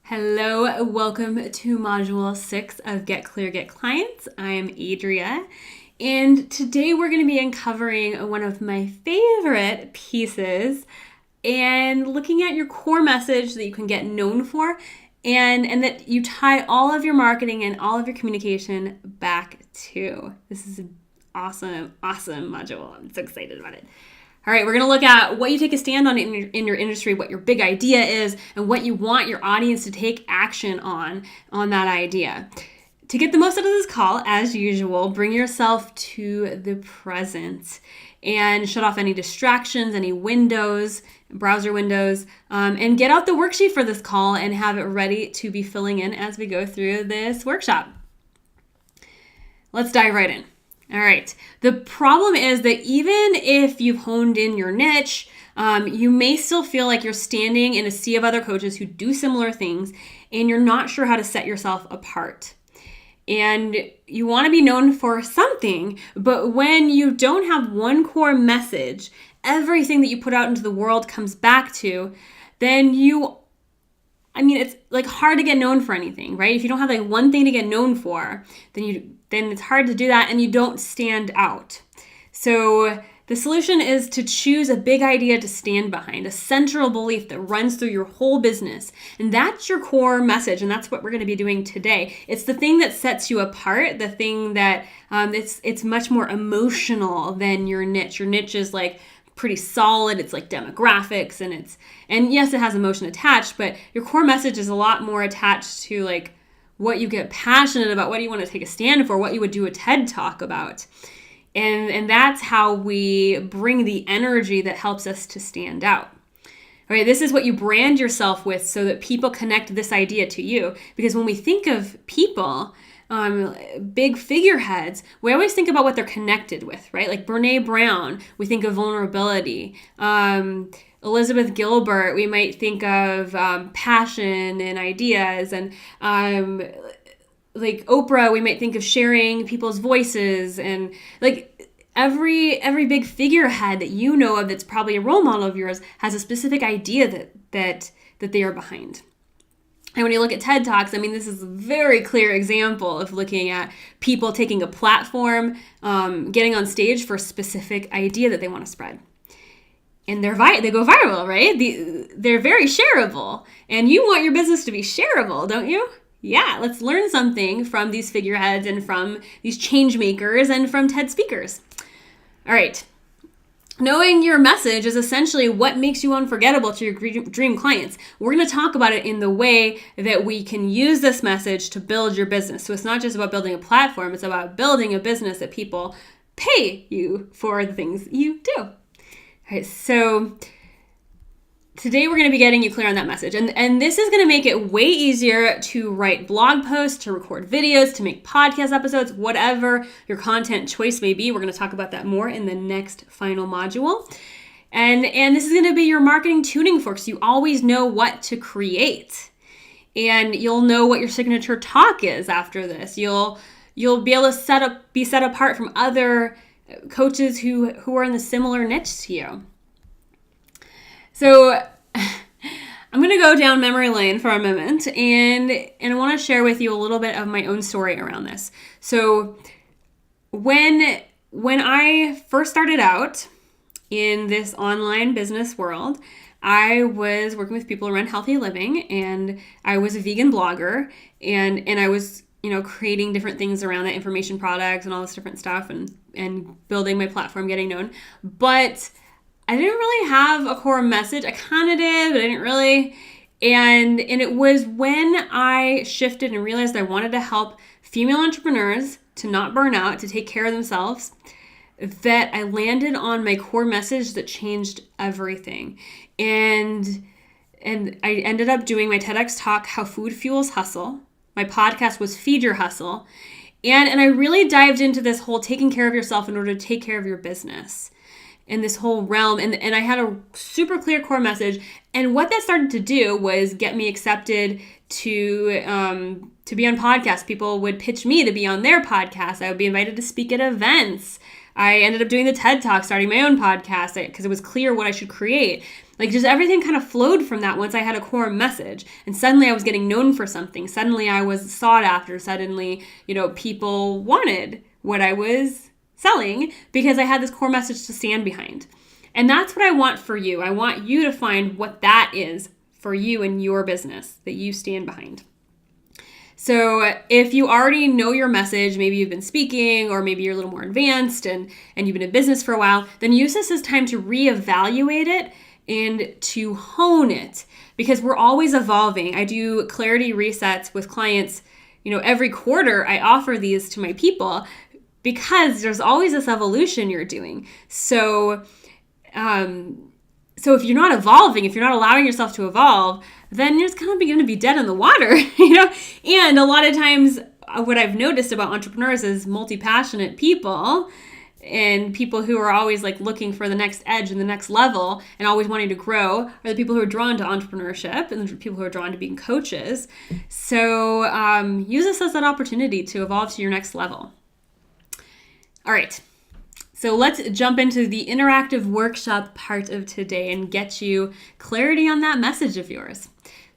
Hello, welcome to Module 6 of Get Clear, Get Clients. I am Adria, and today we're going to be uncovering one of my favorite pieces and looking at your core message that you can get known for and that you tie all of your marketing and all of your communication back to. This is an awesome module. I'm so excited about it. All right, we're going to look at what you take a stand on in your industry, what your big idea is, and what you want your audience to take action on that idea. To get the most out of this call, as usual, bring yourself to the present and shut off any distractions, any windows, browser windows, and get out the worksheet for this call and have it ready to be filling in as we go through this workshop. Let's dive right in. All right. The problem is that even if you've honed in your niche, you may still feel like you're standing in a sea of other coaches who do similar things and you're not sure how to set yourself apart. And you want to be known for something, but when you don't have one core message, everything that you put out into the world comes back to, then it's like hard to get known for anything, right? If you don't have like one thing to get known for, then it's hard to do that and you don't stand out. So the solution is to choose a big idea to stand behind, a central belief that runs through your whole business. And that's your core message. And that's what we're going to be doing today. It's the thing that sets you apart, the thing that it's much more emotional than your niche. Your niche is like pretty solid. It's like demographics and yes, it has emotion attached, but your core message is a lot more attached to like what you get passionate about, what do you want to take a stand for, what you would do a TED Talk about. And that's how we bring the energy that helps us to stand out. All right, this is what you brand yourself with so that people connect this idea to you. Because when we think of people, big figureheads, we always think about what they're connected with, right? Like Brene Brown, we think of vulnerability. Elizabeth Gilbert, we might think of passion and ideas. And like Oprah, we might think of sharing people's voices. And like every big figurehead that you know of that's probably a role model of yours has a specific idea that they are behind. And when you look at TED Talks, this is a very clear example of looking at people taking a platform, getting on stage for a specific idea that they want to spread. And they go viral, right? They're very shareable. And you want your business to be shareable, don't you? Yeah, let's learn something from these figureheads and from these change makers and from TED speakers. All right. Knowing your message is essentially what makes you unforgettable to your dream clients. We're going to talk about it in the way that we can use this message to build your business. So it's not just about building a platform, it's about building a business that people pay you for the things you do. All right, so today we're going to be getting you clear on that message. And this is going to make it way easier to write blog posts, to record videos, to make podcast episodes, whatever your content choice may be. We're going to talk about that more in the next final module. And this is going to be your marketing tuning fork, so you always know what to create. And you'll know what your signature talk is after this. You'll be able to be set apart from other coaches who are in the similar niche to you. So I'm going to go down memory lane for a moment and I want to share with you a little bit of my own story around this. So when I first started out in this online business world, I was working with people around healthy living and I was a vegan blogger and I was creating different things around that, information products and all this different stuff and building my platform, getting known. But I didn't really have a core message. I kind of did, but I didn't really. And it was when I shifted and realized I wanted to help female entrepreneurs to not burn out, to take care of themselves, that I landed on my core message that changed everything. And I ended up doing my TEDx talk, How Food Fuels Hustle. My podcast was Feed Your Hustle. And I really dived into this whole taking care of yourself in order to take care of your business in this whole realm. And I had a super clear core message. And what that started to do was get me accepted to be on podcasts. People would pitch me to be on their podcast. I would be invited to speak at events. I ended up doing the TED Talk, starting my own podcast because it was clear what I should create. Like just everything kind of flowed from that once I had a core message. And suddenly I was getting known for something. Suddenly I was sought after. Suddenly, people wanted what I was selling because I had this core message to stand behind. And that's what I want for you. I want you to find what that is for you and your business that you stand behind. So if you already know your message, maybe you've been speaking or maybe you're a little more advanced and you've been in business for a while, then use this as time to reevaluate it and to hone it because we're always evolving. I do clarity resets with clients. Every quarter I offer these to my people because there's always this evolution you're doing. So if you're not evolving, if you're not allowing yourself to evolve, then you're just kind of going to be dead in the water, And a lot of times what I've noticed about entrepreneurs is multi-passionate people and people who are always like looking for the next edge and the next level and always wanting to grow are the people who are drawn to entrepreneurship and the people who are drawn to being coaches. So use this as an opportunity to evolve to your next level. All right. So let's jump into the interactive workshop part of today and get you clarity on that message of yours.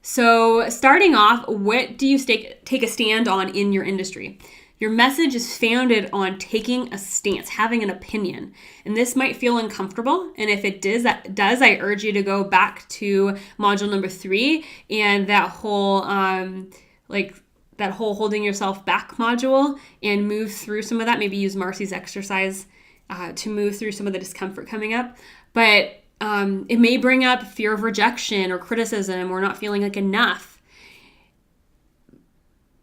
So starting off, what do you take a stand on in your industry? Your message is founded on taking a stance, having an opinion. And this might feel uncomfortable. And if it does, I urge you to go back to module number 3 and that whole holding yourself back module and move through some of that. Maybe use Marcy's exercise to move through some of the discomfort coming up. But it may bring up fear of rejection or criticism or not feeling like enough.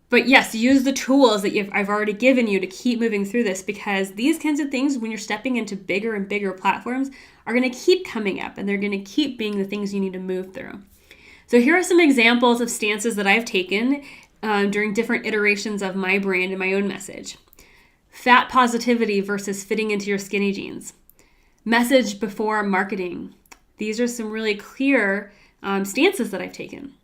But yes, use the tools that I've already given you to keep moving through this because these kinds of things, when you're stepping into bigger and bigger platforms, are going to keep coming up and they're going to keep being the things you need to move through. So here are some examples of stances that I've taken during different iterations of my brand and my own message. Fat positivity versus fitting into your skinny jeans. Message before marketing. These are some really clear stances that I've taken.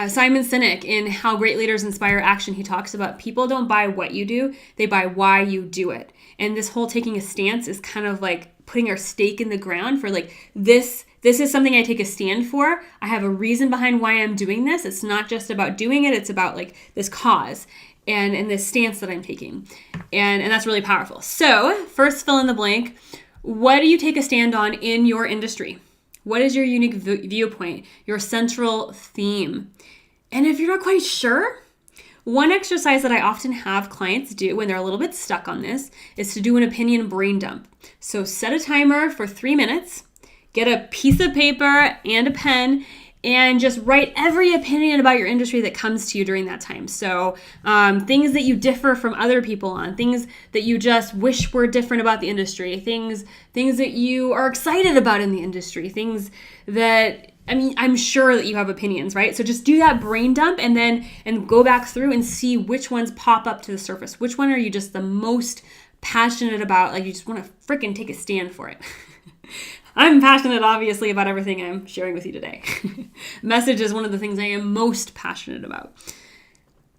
Simon Sinek, in How Great Leaders Inspire Action, he talks about people don't buy what you do, they buy why you do it. And this whole taking a stance is kind of like putting our stake in the ground for like, this is something I take a stand for. I have a reason behind why I'm doing this. It's not just about doing it, it's about like this cause and this stance that I'm taking. And that's really powerful. So first, fill in the blank. What do you take a stand on in your industry? What is your unique viewpoint, your central theme? And if you're not quite sure, one exercise that I often have clients do when they're a little bit stuck on this is to do an opinion brain dump. So set a timer for 3 minutes, get a piece of paper and a pen, and just write every opinion about your industry that comes to you during that time. So things that you differ from other people on, things that you just wish were different about the industry, things that you are excited about in the industry, things that, I'm sure that you have opinions, right? So just do that brain dump and go back through and see which ones pop up to the surface. Which one are you just the most passionate about? Like you just want to freaking take a stand for it. I'm passionate, obviously, about everything I'm sharing with you today. Message is one of the things I am most passionate about.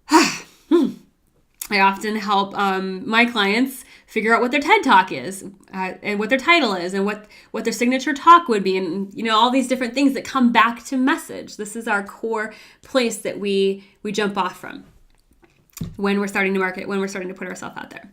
I often help my clients figure out what their TED Talk is and what their title is and what their signature talk would be and, all these different things that come back to message. This is our core place that we jump off from when we're starting to market, when we're starting to put ourselves out there.